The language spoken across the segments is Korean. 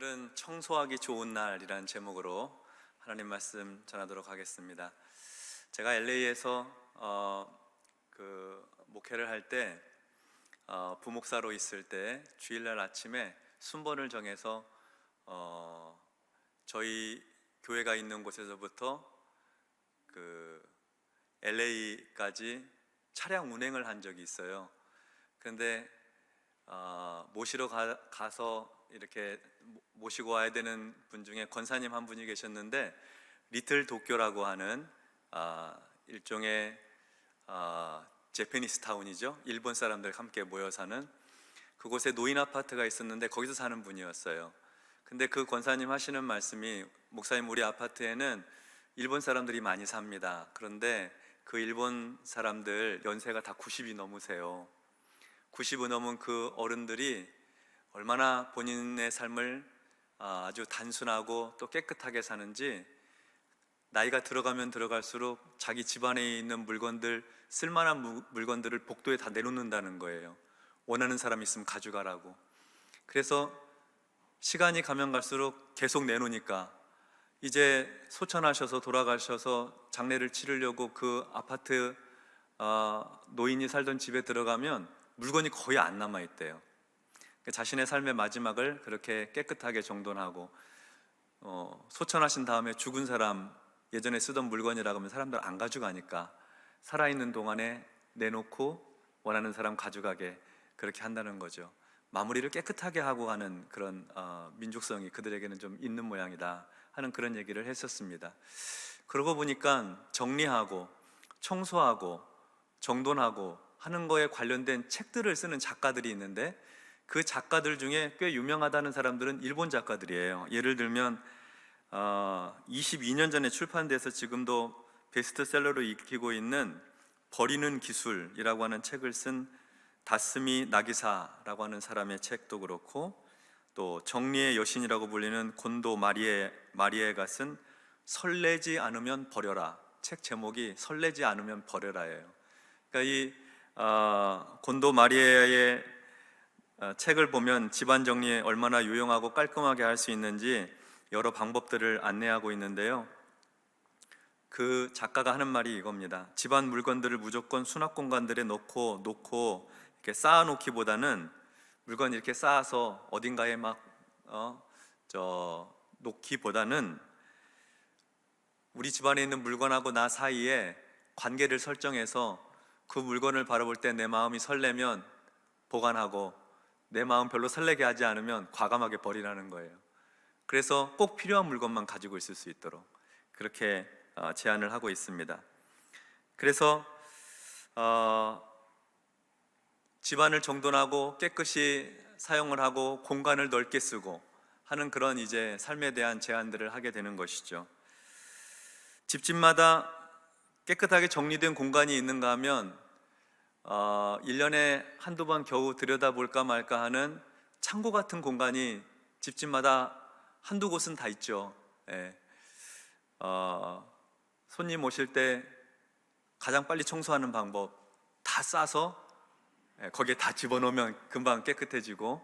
오늘은 청소하기 좋은 날이라는 제목으로 하나님 말씀 전하도록 하겠습니다. 제가 LA에서 목회를 할 때 부목사로 있을 때 주일날 아침에 순번을 정해서 저희 교회가 있는 곳에서부터 LA까지 차량 운행을 한 적이 있어요. 그런데 모시러 가서 이렇게 모시고 와야 되는 분 중에 권사님 한 분이 계셨는데, 리틀 도쿄라고 하는 일종의 제페니스 타운이죠. 일본 사람들 함께 모여 사는 그곳에 노인 아파트가 있었는데 거기서 사는 분이었어요. 근데 그 권사님 하시는 말씀이, 목사님, 우리 아파트에는 일본 사람들이 많이 삽니다. 그런데 그 일본 사람들 연세가 다 90이 넘으세요. 90이 넘은 그 어른들이 얼마나 본인의 삶을 아주 단순하고 또 깨끗하게 사는지, 나이가 들어가면 들어갈수록 자기 집안에 있는 물건들, 쓸만한 물건들을 복도에 다 내놓는다는 거예요. 원하는 사람 있으면 가져가라고. 그래서 시간이 가면 갈수록 계속 내놓으니까 이제 소천하셔서 돌아가셔서 장례를 치르려고 그 아파트 노인이 살던 집에 들어가면 물건이 거의 안 남아있대요. 자신의 삶의 마지막을 그렇게 깨끗하게 정돈하고, 소천하신 다음에 죽은 사람 예전에 쓰던 물건이라고 하면 사람들 안 가져가니까 살아있는 동안에 내놓고 원하는 사람 가져가게 그렇게 한다는 거죠. 마무리를 깨끗하게 하고 가는 그런 민족성이 그들에게는 좀 있는 모양이다 하는 그런 얘기를 했었습니다. 그러고 보니까 정리하고 청소하고 정돈하고 하는 거에 관련된 책들을 쓰는 작가들이 있는데, 그 작가들 중에 꽤 유명하다는 사람들은 일본 작가들이에요. 예를 들면 22년 전에 출판돼서 지금도 베스트셀러로 읽히고 있는 버리는 기술이라고 하는 책을 쓴 다스미 나기사라고 하는 사람의 책도 그렇고, 또 정리의 여신이라고 불리는 곤도 마리에가 쓴 설레지 않으면 버려라, 책 제목이 설레지 않으면 버려라예요. 그러니까 이 곤도 마리에의 책을 보면 집안 정리에 얼마나 유용하고 깔끔하게 할 수 있는지 여러 방법들을 안내하고 있는데요, 그 작가가 하는 말이 이겁니다. 집안 물건들을 무조건 수납 공간들에 놓고 이렇게 쌓아놓기보다는, 물건 이렇게 쌓아서 어딘가에 막 놓기보다는 우리 집안에 있는 물건하고 나 사이에 관계를 설정해서 그 물건을 바라볼 때 내 마음이 설레면 보관하고, 내 마음 별로 설레게 하지 않으면 과감하게 버리라는 거예요. 그래서 꼭 필요한 물건만 가지고 있을 수 있도록 그렇게 제안을 하고 있습니다. 그래서 집안을 정돈하고 깨끗이 사용을 하고 공간을 넓게 쓰고 하는 그런 이제 삶에 대한 제안들을 하게 되는 것이죠. 집집마다 깨끗하게 정리된 공간이 있는가 하면 1년에 한두 번 겨우 들여다볼까 말까 하는 창고 같은 공간이 집집마다 한두 곳은 다 있죠. 손님 오실 때 가장 빨리 청소하는 방법, 다 싸서 거기에 다 집어넣으면 금방 깨끗해지고,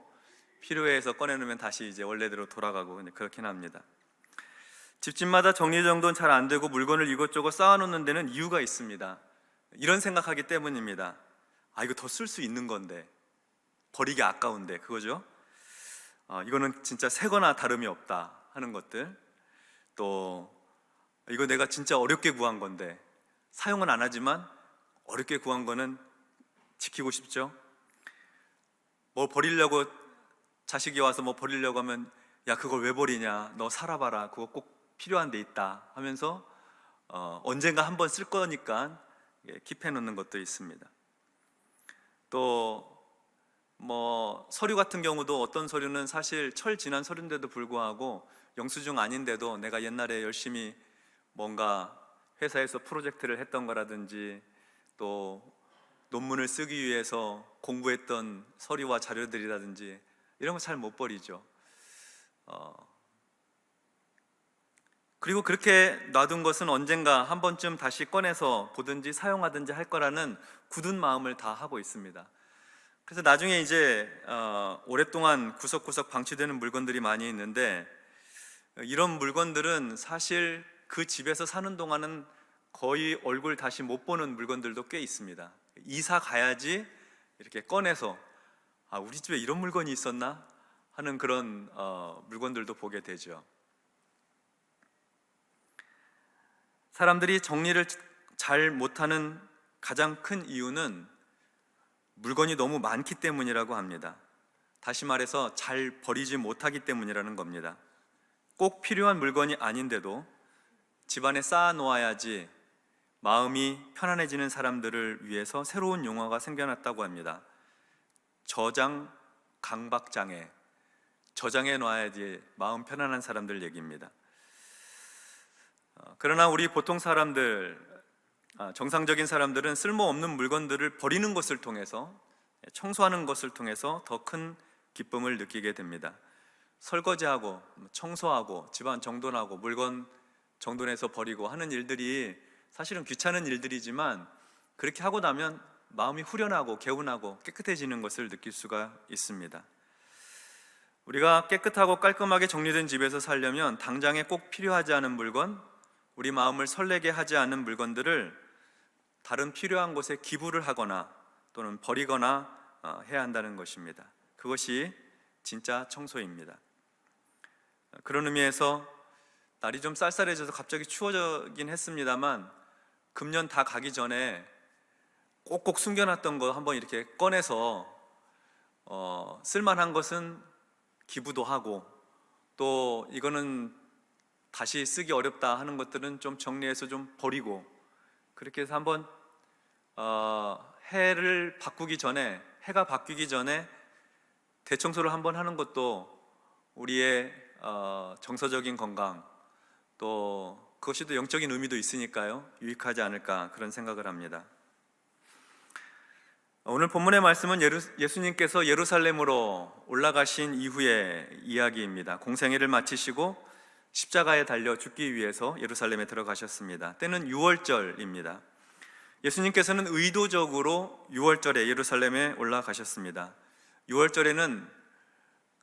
필요해서 꺼내놓으면 다시 이제 원래대로 돌아가고 그렇긴 합니다. 집집마다 정리정돈 잘 안 되고 물건을 이것저것 쌓아놓는 데는 이유가 있습니다. 이런 생각하기 때문입니다. 이거 더 쓸 수 있는 건데, 버리기 아까운데, 그거죠. 이거는 진짜 새거나 다름이 없다 하는 것들, 또 이거 내가 진짜 어렵게 구한 건데 사용은 안 하지만 어렵게 구한 거는 지키고 싶죠. 뭐 버리려고, 자식이 와서 뭐 버리려고 하면, 야 그걸 왜 버리냐, 너 살아봐라, 그거 꼭 필요한 데 있다 하면서 언젠가 한번 쓸 거니까 킵해 놓는 것도 있습니다. 또 뭐 서류 같은 경우도, 어떤 서류는 사실 철 지난 서류인데도 불구하고 영수증 아닌데도 내가 옛날에 열심히 뭔가 회사에서 프로젝트를 했던 거라든지, 또 논문을 쓰기 위해서 공부했던 서류와 자료들이라든지 이런 거 잘 못 버리죠. 그리고 그렇게 놔둔 것은 언젠가 한 번쯤 다시 꺼내서 보든지 사용하든지 할 거라는 굳은 마음을 다 하고 있습니다. 그래서 나중에 이제 오랫동안 구석구석 방치되는 물건들이 많이 있는데, 이런 물건들은 사실 그 집에서 사는 동안은 거의 얼굴 다시 못 보는 물건들도 꽤 있습니다. 이사 가야지 이렇게 꺼내서 우리 집에 이런 물건이 있었나 하는 그런 물건들도 보게 되죠. 사람들이 정리를 잘 못하는 가장 큰 이유는 물건이 너무 많기 때문이라고 합니다. 다시 말해서 잘 버리지 못하기 때문이라는 겁니다. 꼭 필요한 물건이 아닌데도 집안에 쌓아 놓아야지 마음이 편안해지는 사람들을 위해서 새로운 용어가 생겨났다고 합니다. 저장 강박장애. 저장해 놔야지 마음 편안한 사람들 얘기입니다. 그러나 우리 보통 사람들, 정상적인 사람들은 쓸모없는 물건들을 버리는 것을 통해서, 청소하는 것을 통해서 더 큰 기쁨을 느끼게 됩니다. 설거지하고 청소하고 집안 정돈하고 물건 정돈해서 버리고 하는 일들이 사실은 귀찮은 일들이지만, 그렇게 하고 나면 마음이 후련하고 개운하고 깨끗해지는 것을 느낄 수가 있습니다. 우리가 깨끗하고 깔끔하게 정리된 집에서 살려면 당장에 꼭 필요하지 않은 물건, 우리 마음을 설레게 하지 않는 물건들을 다른 필요한 곳에 기부를 하거나 또는 버리거나 해야 한다는 것입니다. 그것이 진짜 청소입니다. 그런 의미에서 날이 좀 쌀쌀해져서 갑자기 추워지긴 했습니다만, 금년 다 가기 전에 꼭꼭 숨겨놨던 거 한번 이렇게 꺼내서 쓸만한 것은 기부도 하고, 또 이거는 다시 쓰기 어렵다 하는 것들은 좀 정리해서 좀 버리고, 그렇게 해서 한번 해가 바뀌기 전에 대청소를 한번 하는 것도 우리의 정서적인 건강, 또 그것이 또 영적인 의미도 있으니까요, 유익하지 않을까 그런 생각을 합니다. 오늘 본문의 말씀은 예수님께서 예루살렘으로 올라가신 이후의 이야기입니다. 공생애를 마치시고 십자가에 달려 죽기 위해서 예루살렘에 들어가셨습니다. 때는 6월절입니다. 예수님께서는 의도적으로 6월절에 예루살렘에 올라가셨습니다. 6월절에는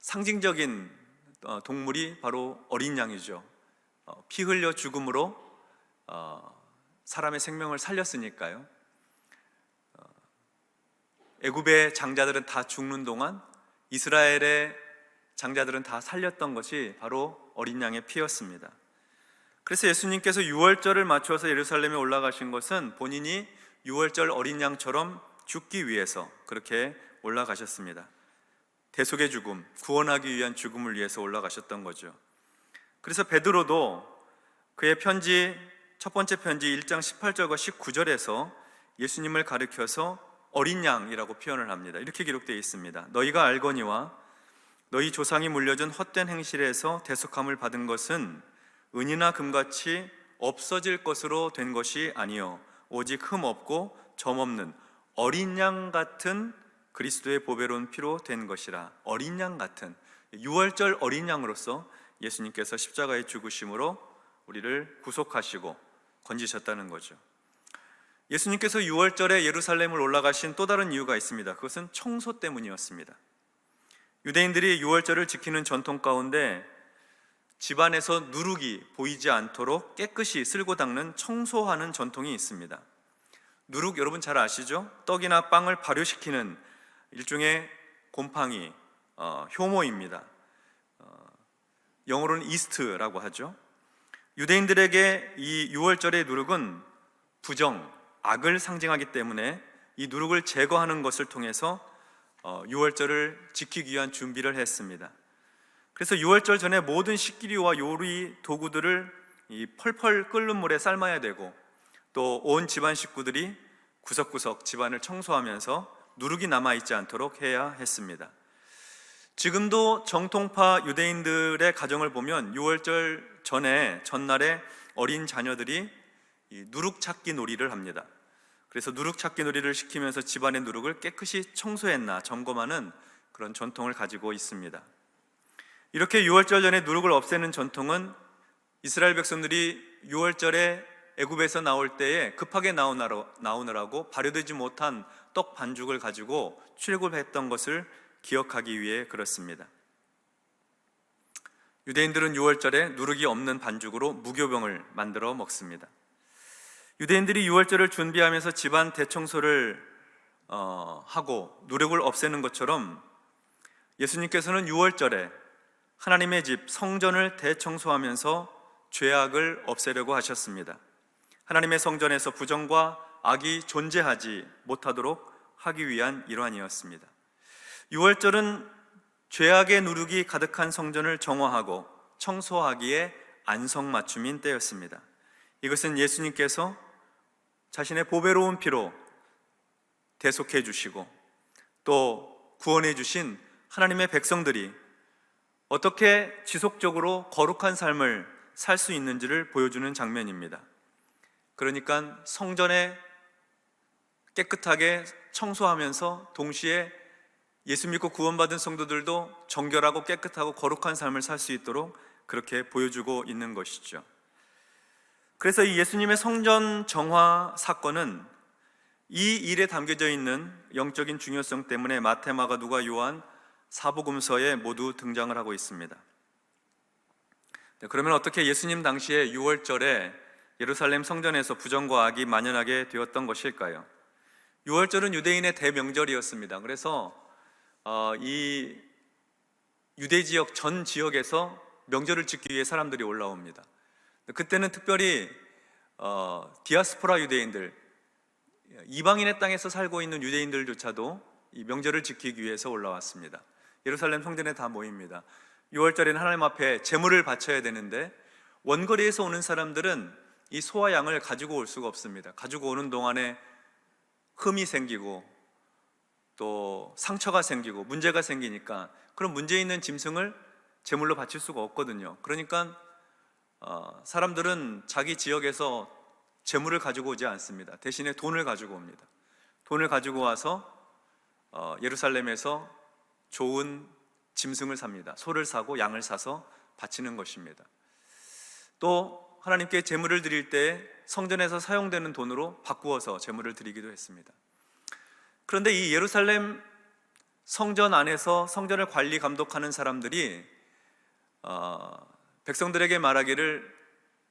상징적인 동물이 바로 어린 양이죠. 피 흘려 죽음으로 사람의 생명을 살렸으니까요. 애굽의 장자들은 다 죽는 동안 이스라엘의 장자들은 다 살렸던 것이 바로 어린 양의 피였습니다. 그래서 예수님께서 6월절을 맞추어서 예루살렘에 올라가신 것은 본인이 6월절 어린 양처럼 죽기 위해서 그렇게 올라가셨습니다. 대속의 죽음, 구원하기 위한 죽음을 위해서 올라가셨던 거죠. 그래서 베드로도 그의 첫 번째 편지 1장 18절과 19절에서 예수님을 가리켜서 어린 양이라고 표현을 합니다. 이렇게 기록되어 있습니다. 너희가 알거니와 너희 조상이 물려준 헛된 행실에서 대속함을 받은 것은 은이나 금같이 없어질 것으로 된 것이 아니요 오직 흠 없고 점 없는 어린 양 같은 그리스도의 보배로운 피로 된 것이라. 어린 양 같은 6월절 어린 양으로서 예수님께서 십자가에 죽으심으로 우리를 구속하시고 건지셨다는 거죠. 예수님께서 6월절에 예루살렘을 올라가신 또 다른 이유가 있습니다. 그것은 청소 때문이었습니다. 유대인들이 6월절을 지키는 전통 가운데 집안에서 누룩이 보이지 않도록 깨끗이 쓸고 닦는 청소하는 전통이 있습니다. 누룩 여러분 잘 아시죠? 떡이나 빵을 발효시키는 일종의 곰팡이, 효모입니다. 영어로는 이스트라고 하죠. 유대인들에게 이 6월절의 누룩은 부정, 악을 상징하기 때문에 이 누룩을 제거하는 것을 통해서 6월절을 지키기 위한 준비를 했습니다. 그래서 6월절 전에 모든 식기류와 요리 도구들을 이 펄펄 끓는 물에 삶아야 되고, 또 온 집안 식구들이 구석구석 집안을 청소하면서 누룩이 남아있지 않도록 해야 했습니다. 지금도 정통파 유대인들의 가정을 보면 6월절 전날에 어린 자녀들이 이 누룩 찾기 놀이를 합니다. 그래서 누룩 찾기 놀이를 시키면서 집안의 누룩을 깨끗이 청소했나 점검하는 그런 전통을 가지고 있습니다. 이렇게 6월절 전에 누룩을 없애는 전통은 이스라엘 백성들이 6월절에 애굽에서 나올 때에 급하게 나오느라고 발효되지 못한 떡 반죽을 가지고 출애굽했던 것을 기억하기 위해 그렇습니다. 유대인들은 유월절에 누룩이 없는 반죽으로 무교병을 만들어 먹습니다. 유대인들이 유월절을 준비하면서 집안 대청소를 하고 누룩을 없애는 것처럼 예수님께서는 유월절에 하나님의 집 성전을 대청소하면서 죄악을 없애려고 하셨습니다. 하나님의 성전에서 부정과 악이 존재하지 못하도록 하기 위한 일환이었습니다. 유월절은 죄악의 누룩이 가득한 성전을 정화하고 청소하기에 안성맞춤인 때였습니다. 이것은 예수님께서 자신의 보배로운 피로 대속해 주시고 또 구원해 주신 하나님의 백성들이 어떻게 지속적으로 거룩한 삶을 살 수 있는지를 보여주는 장면입니다. 그러니까 성전에 깨끗하게 청소하면서 동시에 예수 믿고 구원받은 성도들도 정결하고 깨끗하고 거룩한 삶을 살 수 있도록 그렇게 보여주고 있는 것이죠. 그래서 이 예수님의 성전 정화 사건은 이 일에 담겨져 있는 영적인 중요성 때문에 마태, 마가, 누가, 요한 사복음서에 모두 등장을 하고 있습니다. 그러면 어떻게 예수님 당시에 유월절에 예루살렘 성전에서 부정과 악이 만연하게 되었던 것일까요? 유월절은 유대인의 대명절이었습니다. 그래서 이 유대 지역 전 지역에서 명절을 지키기 위해 사람들이 올라옵니다. 그때는 특별히 디아스포라 유대인들, 이방인의 땅에서 살고 있는 유대인들조차도 이 명절을 지키기 위해서 올라왔습니다. 예루살렘 성전에 다 모입니다. 6월절에는 하나님 앞에 제물을 바쳐야 되는데 원거리에서 오는 사람들은 이 소와 양을 가지고 올 수가 없습니다. 가지고 오는 동안에 흠이 생기고 또 상처가 생기고 문제가 생기니까 그런 문제 있는 짐승을 제물로 바칠 수가 없거든요. 그러니까 사람들은 자기 지역에서 제물을 가지고 오지 않습니다. 대신에 돈을 가지고 옵니다. 돈을 가지고 와서 예루살렘에서 좋은 짐승을 삽니다. 소를 사고 양을 사서 바치는 것입니다. 또 하나님께 제물을 드릴 때 성전에서 사용되는 돈으로 바꾸어서 제물을 드리기도 했습니다. 그런데 이 예루살렘 성전 안에서 성전을 관리 감독하는 사람들이 백성들에게 말하기를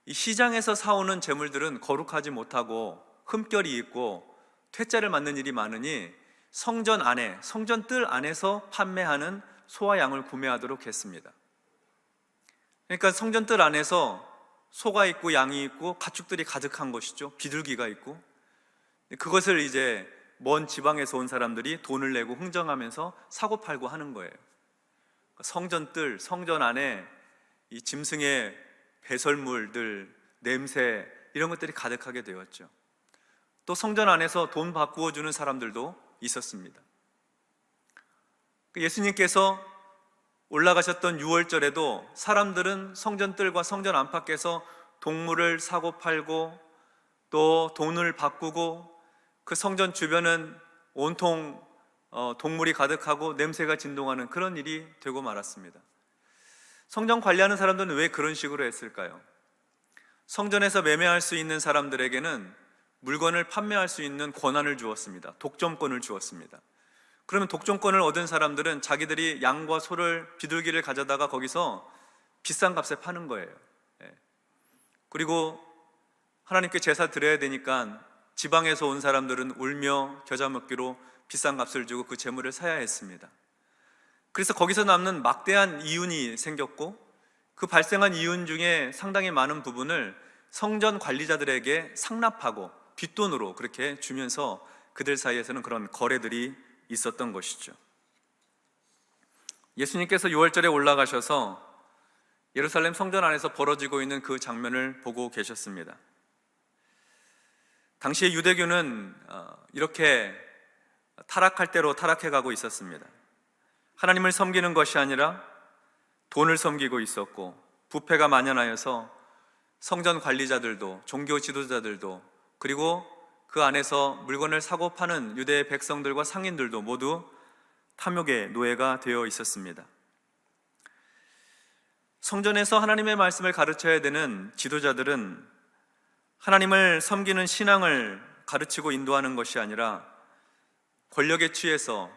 이 시장에서 사오는 제물들은 거룩하지 못하고 흠결이 있고 퇴짜를 맞는 일이 많으니 성전 안에, 성전 뜰 안에서 판매하는 소와 양을 구매하도록 했습니다. 그러니까 성전 뜰 안에서 소가 있고 양이 있고 가축들이 가득한 것이죠. 비둘기가 있고 그것을 이제 먼 지방에서 온 사람들이 돈을 내고 흥정하면서 사고 팔고 하는 거예요. 성전 뜰, 성전 안에 이 짐승의 배설물들, 냄새 이런 것들이 가득하게 되었죠. 또 성전 안에서 돈 바꾸어 주는 사람들도 있었습니다. 예수님께서 올라가셨던 6월절에도 사람들은 성전 뜰과 성전 안팎에서 동물을 사고 팔고 또 돈을 바꾸고 그 성전 주변은 온통 동물이 가득하고 냄새가 진동하는 그런 일이 되고 말았습니다. 성전 관리하는 사람들은 왜 그런 식으로 했을까요? 성전에서 매매할 수 있는 사람들에게는 물건을 판매할 수 있는 권한을 주었습니다. 독점권을 주었습니다. 그러면 독점권을 얻은 사람들은 자기들이 양과 소를, 비둘기를 가져다가 거기서 비싼 값에 파는 거예요. 그리고 하나님께 제사 드려야 되니까 지방에서 온 사람들은 울며 겨자 먹기로 비싼 값을 주고 그 재물을 사야 했습니다. 그래서 거기서 남는 막대한 이윤이 생겼고 그 발생한 이윤 중에 상당히 많은 부분을 성전 관리자들에게 상납하고 뒷돈으로 그렇게 주면서 그들 사이에서는 그런 거래들이 있었던 것이죠. 예수님께서 6월절에 올라가셔서 예루살렘 성전 안에서 벌어지고 있는 그 장면을 보고 계셨습니다. 당시의 유대교는 이렇게 타락할 대로 타락해 가고 있었습니다. 하나님을 섬기는 것이 아니라 돈을 섬기고 있었고 부패가 만연하여서 성전 관리자들도 종교 지도자들도 그리고 그 안에서 물건을 사고 파는 유대의 백성들과 상인들도 모두 탐욕의 노예가 되어 있었습니다. 성전에서 하나님의 말씀을 가르쳐야 되는 지도자들은 하나님을 섬기는 신앙을 가르치고 인도하는 것이 아니라 권력에 취해서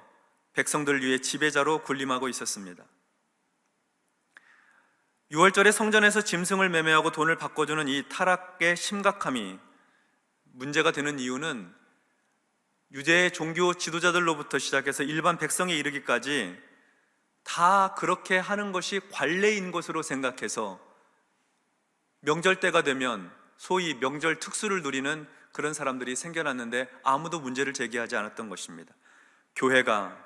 백성들 위해 지배자로 군림하고 있었습니다. 6월절에 성전에서 짐승을 매매하고 돈을 바꿔주는 이 타락의 심각함이 문제가 되는 이유는 유대의 종교 지도자들로부터 시작해서 일반 백성에 이르기까지 다 그렇게 하는 것이 관례인 것으로 생각해서 명절 때가 되면 소위 명절 특수를 누리는 그런 사람들이 생겨났는데 아무도 문제를 제기하지 않았던 것입니다. 교회가,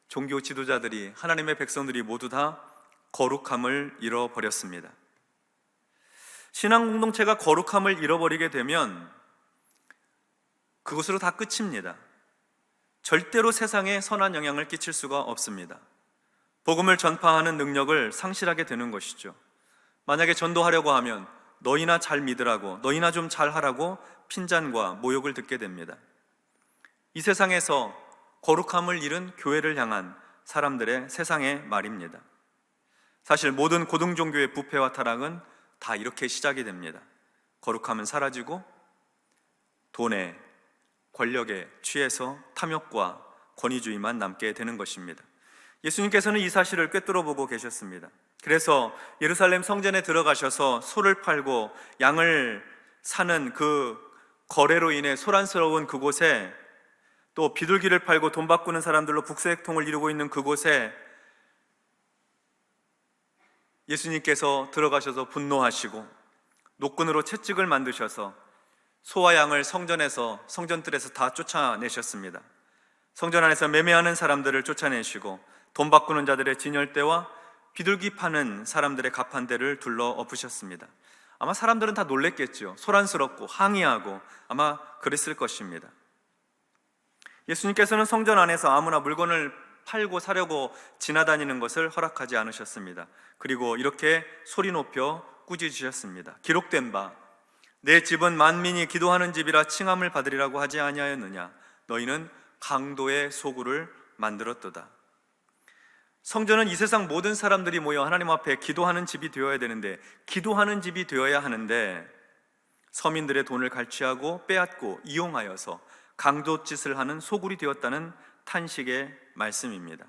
종교 지도자들이, 하나님의 백성들이 모두 다 거룩함을 잃어버렸습니다. 신앙 공동체가 거룩함을 잃어버리게 되면 그것으로 다 끝입니다. 절대로 세상에 선한 영향을 끼칠 수가 없습니다. 복음을 전파하는 능력을 상실하게 되는 것이죠. 만약에 전도하려고 하면 너희나 잘 믿으라고, 너희나 좀 잘하라고 핀잔과 모욕을 듣게 됩니다. 이 세상에서 거룩함을 잃은 교회를 향한 사람들의 세상의 말입니다. 사실 모든 고등종교의 부패와 타락은 다 이렇게 시작이 됩니다. 거룩함은 사라지고 돈에, 권력에 취해서 탐욕과 권위주의만 남게 되는 것입니다. 예수님께서는 이 사실을 꿰뚫어 보고 계셨습니다. 그래서 예루살렘 성전에 들어가셔서 소를 팔고 양을 사는 그 거래로 인해 소란스러운 그곳에, 또 비둘기를 팔고 돈 바꾸는 사람들로 북새통을 이루고 있는 그곳에 예수님께서 들어가셔서 분노하시고 노끈으로 채찍을 만드셔서 소와 양을 성전들에서 다 쫓아내셨습니다. 성전 안에서 매매하는 사람들을 쫓아내시고 돈 바꾸는 자들의 진열대와 비둘기 파는 사람들의 가판대를 둘러 엎으셨습니다. 아마 사람들은 다 놀랬겠죠. 소란스럽고 항의하고 아마 그랬을 것입니다. 예수님께서는 성전 안에서 아무나 물건을 팔고 사려고 지나다니는 것을 허락하지 않으셨습니다. 그리고 이렇게 소리 높여 꾸짖으셨습니다. 기록된 바, 내 집은 만민이 기도하는 집이라 칭함을 받으리라고 하지 아니하였느냐? 너희는 강도의 소굴을 만들었도다. 성전은 이 세상 모든 사람들이 모여 하나님 앞에 기도하는 집이 되어야 되는데, 기도하는 집이 되어야 하는데 서민들의 돈을 갈취하고 빼앗고 이용하여서 강도짓을 하는 소굴이 되었다는 탄식의 말씀입니다.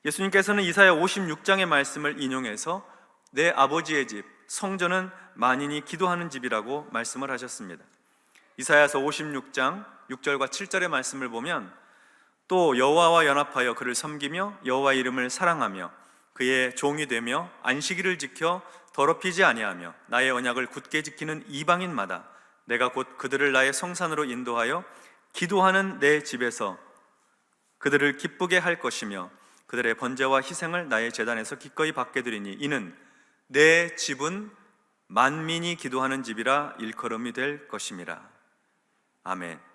예수님께서는 이사야 56장의 말씀을 인용해서 내 아버지의 집 성전은 만인이 기도하는 집이라고 말씀을 하셨습니다. 이사야서 56장 6절과 7절의 말씀을 보면, 또 여호와와 연합하여 그를 섬기며 여호와 이름을 사랑하며 그의 종이 되며 안식일을 지켜 더럽히지 아니하며 나의 언약을 굳게 지키는 이방인마다 내가 곧 그들을 나의 성산으로 인도하여 기도하는 내 집에서 그들을 기쁘게 할 것이며 그들의 번제와 희생을 나의 제단에서 기꺼이 받게 되리니 이는 내 집은 만민이 기도하는 집이라 일컬음이 될 것임이라. 아멘.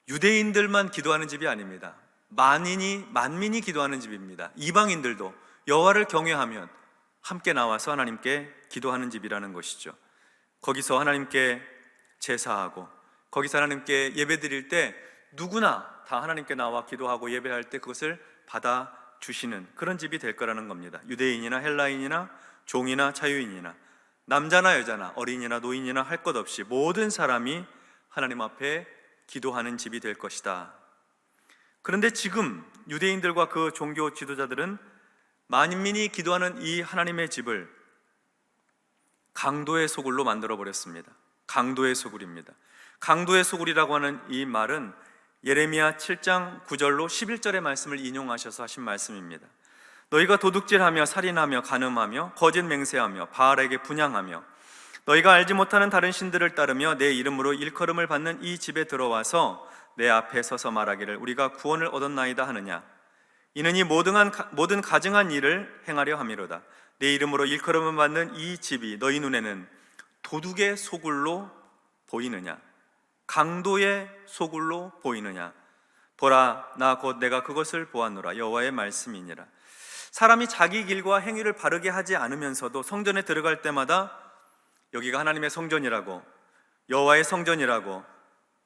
유대인들만 기도하는 집이 아닙니다. 만민이 기도하는 집입니다. 이방인들도 여호와를 경외하면 함께 나와서 하나님께 기도하는 집이라는 것이죠. 거기서 하나님께 제사하고 거기서 하나님께 예배드릴 때 누구나 다 하나님께 나와 기도하고 예배할 때 그것을 받아주시는 그런 집이 될 거라는 겁니다. 유대인이나 헬라인이나 종이나 자유인이나 남자나 여자나 어린이나 노인이나 할 것 없이 모든 사람이 하나님 앞에 기도하는 집이 될 것이다. 그런데 지금 유대인들과 그 종교 지도자들은 만민이 기도하는 이 하나님의 집을 강도의 소굴로 만들어 버렸습니다. 강도의 소굴입니다. 강도의 소굴이라고 하는 이 말은 예레미야 7장 9절로 11절의 말씀을 인용하셔서 하신 말씀입니다. 너희가 도둑질하며 살인하며 간음하며 거짓 맹세하며 바알에게 분향하며 너희가 알지 못하는 다른 신들을 따르며 내 이름으로 일컬음을 받는 이 집에 들어와서 내 앞에 서서 말하기를 우리가 구원을 얻었나이다 하느냐? 이는 이 모든 가증한 일을 행하려 함이로다. 내 이름으로 일컬음을 받는 이 집이 너희 눈에는 도둑의 소굴로 보이느냐? 강도의 소굴로 보이느냐? 보라, 나 곧 내가 그것을 보았노라. 여호와의 말씀이니라. 사람이 자기 길과 행위를 바르게 하지 않으면서도 성전에 들어갈 때마다 여기가 하나님의 성전이라고, 여호와의 성전이라고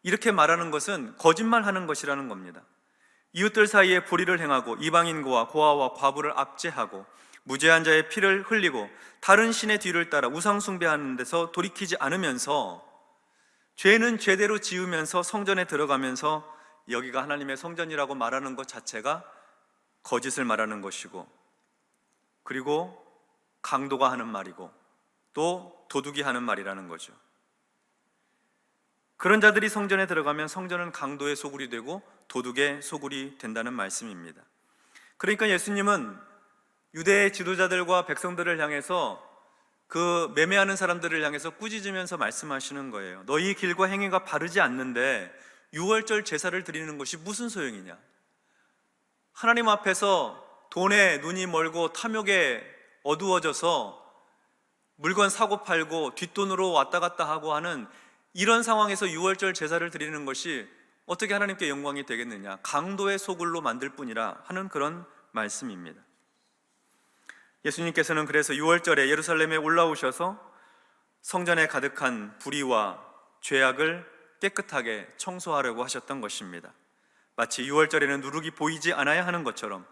이렇게 말하는 것은 거짓말하는 것이라는 겁니다. 이웃들 사이에 불의를 행하고 이방인과 고아와 과부를 압제하고 무죄한 자의 피를 흘리고 다른 신의 뒤를 따라 우상 숭배하는 데서 돌이키지 않으면서 죄는 죄대로 지으면서 성전에 들어가면서 여기가 하나님의 성전이라고 말하는 것 자체가 거짓을 말하는 것이고, 그리고 강도가 하는 말이고 또 도둑이 하는 말이라는 거죠. 그런 자들이 성전에 들어가면 성전은 강도의 소굴이 되고 도둑의 소굴이 된다는 말씀입니다. 그러니까 예수님은 유대의 지도자들과 백성들을 향해서, 그 매매하는 사람들을 향해서 꾸짖으면서 말씀하시는 거예요. 너희 길과 행위가 바르지 않는데 유월절 제사를 드리는 것이 무슨 소용이냐? 하나님 앞에서 돈에 눈이 멀고 탐욕에 어두워져서 물건 사고 팔고 뒷돈으로 왔다 갔다 하고 하는 이런 상황에서 유월절 제사를 드리는 것이 어떻게 하나님께 영광이 되겠느냐? 강도의 소굴로 만들 뿐이라 하는 그런 말씀입니다. 예수님께서는 그래서 유월절에 예루살렘에 올라오셔서 성전에 가득한 불의와 죄악을 깨끗하게 청소하려고 하셨던 것입니다. 마치 유월절에는 누룩이 보이지 않아야 하는 것처럼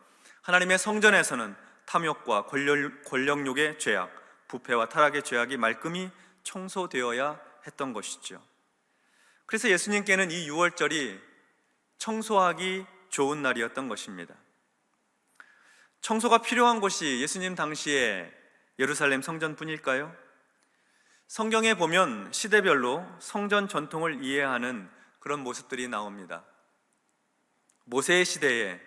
하나님의 성전에서는 탐욕과 권력욕의 죄악, 부패와 타락의 죄악이 말끔히 청소되어야 했던 것이죠. 그래서 예수님께는 이 유월절이 청소하기 좋은 날이었던 것입니다. 청소가 필요한 곳이 예수님 당시에 예루살렘 성전뿐일까요? 성경에 보면 시대별로 성전 전통을 이해하는 그런 모습들이 나옵니다. 모세의 시대에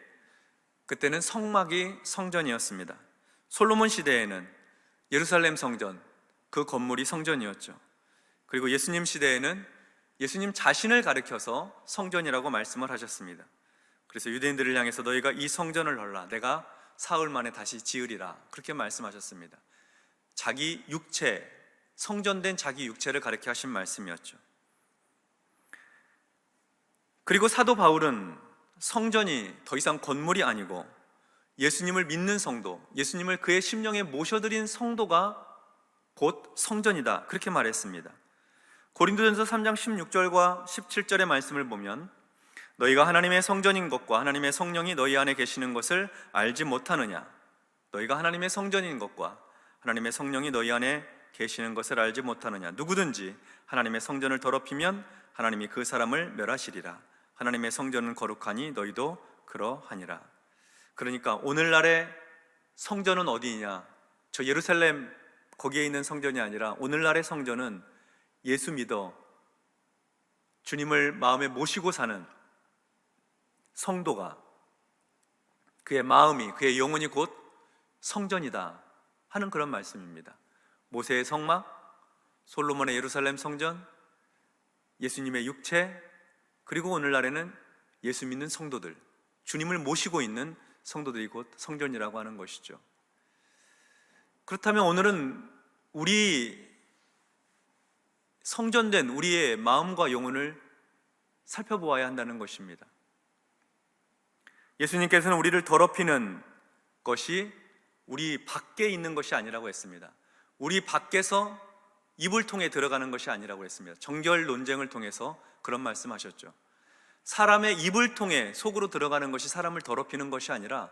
그때는 성막이 성전이었습니다. 솔로몬 시대에는 예루살렘 성전, 그 건물이 성전이었죠. 그리고 예수님 시대에는 예수님 자신을 가리켜서 성전이라고 말씀을 하셨습니다. 그래서 유대인들을 향해서 너희가 이 성전을 헐라, 내가 사흘 만에 다시 지으리라, 그렇게 말씀하셨습니다. 자기 육체, 성전된 자기 육체를 가리켜 하신 말씀이었죠. 그리고 사도 바울은 성전이 더 이상 건물이 아니고 예수님을 믿는 성도, 예수님을 그의 심령에 모셔드린 성도가 곧 성전이다, 그렇게 말했습니다. 고린도전서 3장 16절과 17절의 말씀을 보면 너희가 하나님의 성전인 것과 하나님의 성령이 너희 안에 계시는 것을 알지 못하느냐? 너희가 하나님의 성전인 것과 하나님의 성령이 너희 안에 계시는 것을 알지 못하느냐? 누구든지 하나님의 성전을 더럽히면 하나님이 그 사람을 멸하시리라. 하나님의 성전은 거룩하니 너희도 그러하니라. 그러니까 오늘날의 성전은 어디냐? 저 예루살렘 거기에 있는 성전이 아니라 오늘날의 성전은 예수 믿어 주님을 마음에 모시고 사는 성도가, 그의 마음이, 그의 영혼이 곧 성전이다 하는 그런 말씀입니다. 모세의 성막, 솔로몬의 예루살렘 성전, 예수님의 육체, 그리고 오늘날에는 예수 믿는 성도들, 주님을 모시고 있는 성도들이 곧 성전이라고 하는 것이죠. 그렇다면 오늘은 우리 성전된 우리의 마음과 영혼을 살펴보아야 한다는 것입니다. 예수님께서는 우리를 더럽히는 것이 우리 밖에 있는 것이 아니라고 했습니다. 우리 밖에서 입을 통해 들어가는 것이 아니라고 했습니다. 정결 논쟁을 통해서 그런 말씀하셨죠. 사람의 입을 통해 속으로 들어가는 것이 사람을 더럽히는 것이 아니라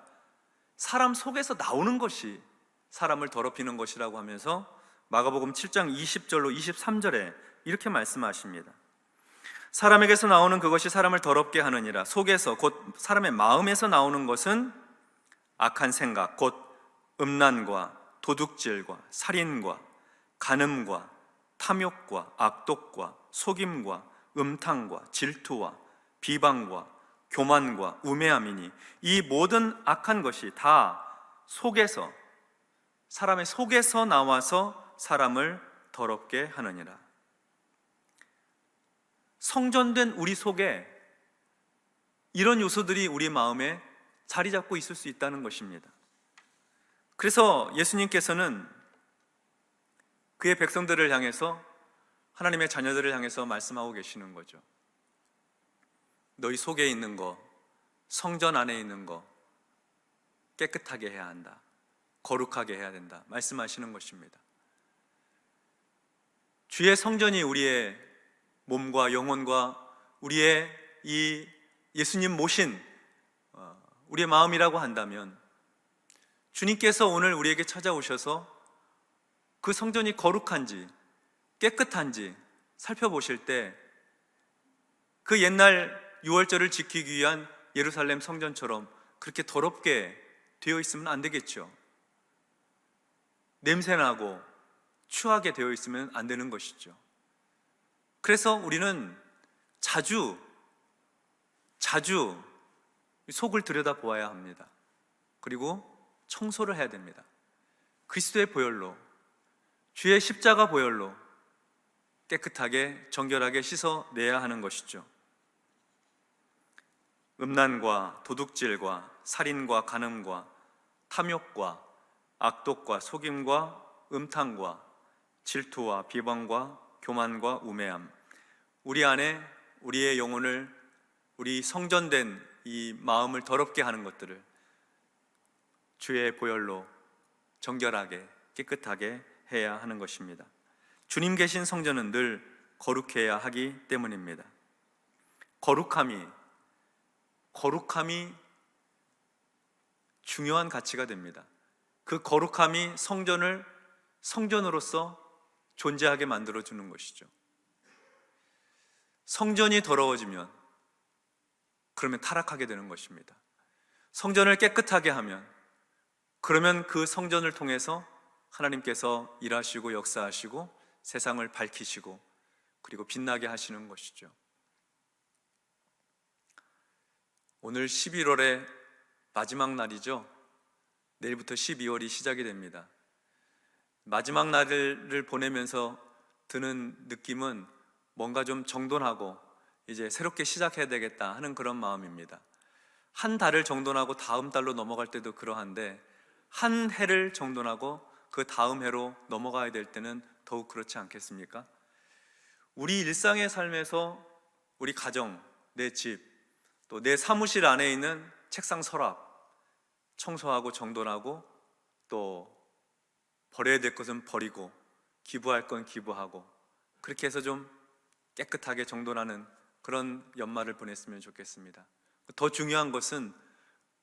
사람 속에서 나오는 것이 사람을 더럽히는 것이라고 하면서 마가복음 7장 20절로 23절에 이렇게 말씀하십니다. 사람에게서 나오는 그것이 사람을 더럽게 하느니라. 속에서 곧 사람의 마음에서 나오는 것은 악한 생각, 곧 음란과 도둑질과 살인과 간음과 탐욕과 악독과 속임과 음탕과 질투와 비방과 교만과 우매함이니 이 모든 악한 것이 다 속에서, 사람의 속에서 나와서 사람을 더럽게 하느니라. 성전된 우리 속에 이런 요소들이 우리 마음에 자리 잡고 있을 수 있다는 것입니다. 그래서 예수님께서는 그의 백성들을 향해서, 하나님의 자녀들을 향해서 말씀하고 계시는 거죠. 너희 속에 있는 거, 성전 안에 있는 거 깨끗하게 해야 한다, 거룩하게 해야 된다 말씀하시는 것입니다. 주의 성전이 우리의 몸과 영혼과 우리의 이 예수님 모신 우리의 마음이라고 한다면 주님께서 오늘 우리에게 찾아오셔서 그 성전이 거룩한지 깨끗한지 살펴보실 때 그 옛날 유월절을 지키기 위한 예루살렘 성전처럼 그렇게 더럽게 되어 있으면 안 되겠죠. 냄새나고 추하게 되어 있으면 안 되는 것이죠. 그래서 우리는 자주 속을 들여다보아야 합니다. 그리고 청소를 해야 됩니다. 그리스도의 보혈로, 주의 십자가 보혈로 깨끗하게 정결하게 씻어내야 하는 것이죠. 음란과 도둑질과 살인과 간음과 탐욕과 악독과 속임과 음탕과 질투와 비방과 교만과 우매함, 우리 안에 우리의 영혼을, 우리 성전된 이 마음을 더럽게 하는 것들을 주의 보혈로 정결하게 깨끗하게 해야 하는 것입니다. 주님 계신 성전은 늘 거룩해야 하기 때문입니다. 거룩함이 중요한 가치가 됩니다. 그 거룩함이 성전을 성전으로서 존재하게 만들어주는 것이죠. 성전이 더러워지면 그러면 타락하게 되는 것입니다. 성전을 깨끗하게 하면 그러면 그 성전을 통해서 하나님께서 일하시고 역사하시고 세상을 밝히시고 그리고 빛나게 하시는 것이죠. 오늘 11월의 마지막 날이죠. 내일부터 12월이 시작이 됩니다. 마지막 날을 보내면서 드는 느낌은 뭔가 좀 정돈하고 이제 새롭게 시작해야 되겠다 하는 그런 마음입니다. 한 달을 정돈하고 다음 달로 넘어갈 때도 그러한데 한 해를 정돈하고 그 다음 해로 넘어가야 될 때는 더욱 그렇지 않겠습니까? 우리 일상의 삶에서 우리 가정, 내 집, 또 내 사무실 안에 있는 책상 서랍 청소하고 정돈하고 또 버려야 될 것은 버리고 기부할 건 기부하고 그렇게 해서 좀 깨끗하게 정돈하는 그런 연말을 보냈으면 좋겠습니다. 더 중요한 것은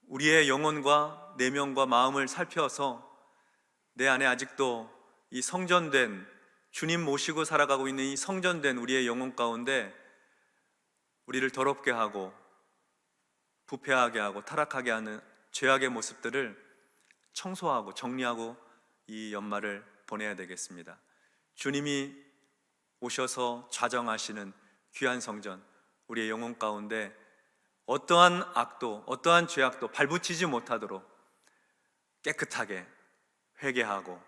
우리의 영혼과 내면과 마음을 살펴서 내 안에 아직도 이 성전된 주님 모시고 살아가고 있는 이 성전된 우리의 영혼 가운데 우리를 더럽게 하고 부패하게 하고 타락하게 하는 죄악의 모습들을 청소하고 정리하고 이 연말을 보내야 되겠습니다. 주님이 오셔서 좌정하시는 귀한 성전, 우리의 영혼 가운데 어떠한 악도, 어떠한 죄악도 발붙이지 못하도록 깨끗하게 회개하고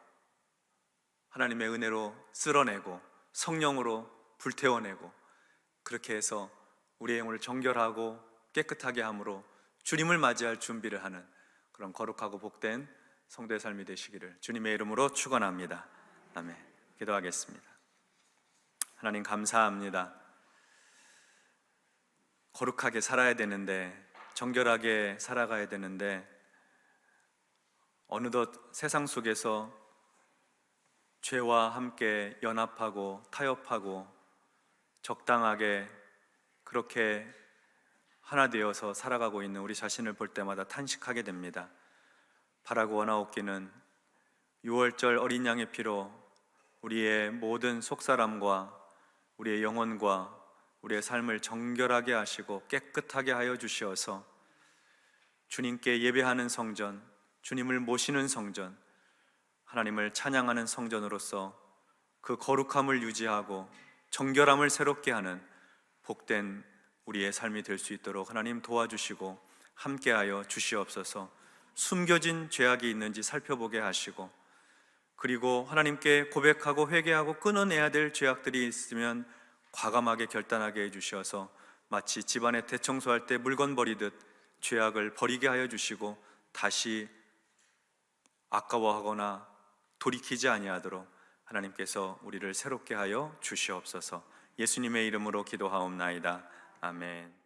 하나님의 은혜로 쓸어내고 성령으로 불태워내고 그렇게 해서 우리의 영혼을 정결하고 깨끗하게 함으로 주님을 맞이할 준비를 하는 그런 거룩하고 복된 성도의 삶이 되시기를 주님의 이름으로 축원합니다. 아멘. 기도하겠습니다. 하나님 감사합니다. 거룩하게 살아야 되는데, 정결하게 살아가야 되는데 어느덧 세상 속에서 죄와 함께 연합하고 타협하고 적당하게 그렇게 하나 되어서 살아가고 있는 우리 자신을 볼 때마다 탄식하게 됩니다. 바라고 원하옵기는 6월절 어린 양의 피로 우리의 모든 속사람과 우리의 영혼과 우리의 삶을 정결하게 하시고 깨끗하게 하여 주시어서 주님께 예배하는 성전, 주님을 모시는 성전, 하나님을 찬양하는 성전으로서 그 거룩함을 유지하고 정결함을 새롭게 하는 복된 우리의 삶이 될 수 있도록 하나님 도와주시고 함께하여 주시옵소서. 숨겨진 죄악이 있는지 살펴보게 하시고 그리고 하나님께 고백하고 회개하고 끊어내야 될 죄악들이 있으면 과감하게 결단하게 해주셔서 마치 집안에 대청소할 때 물건 버리듯 죄악을 버리게 하여 주시고 다시 아까워하거나 돌이키지 아니하도록 하나님께서 우리를 새롭게 하여 주시옵소서. 예수님의 이름으로 기도하옵나이다. 아멘.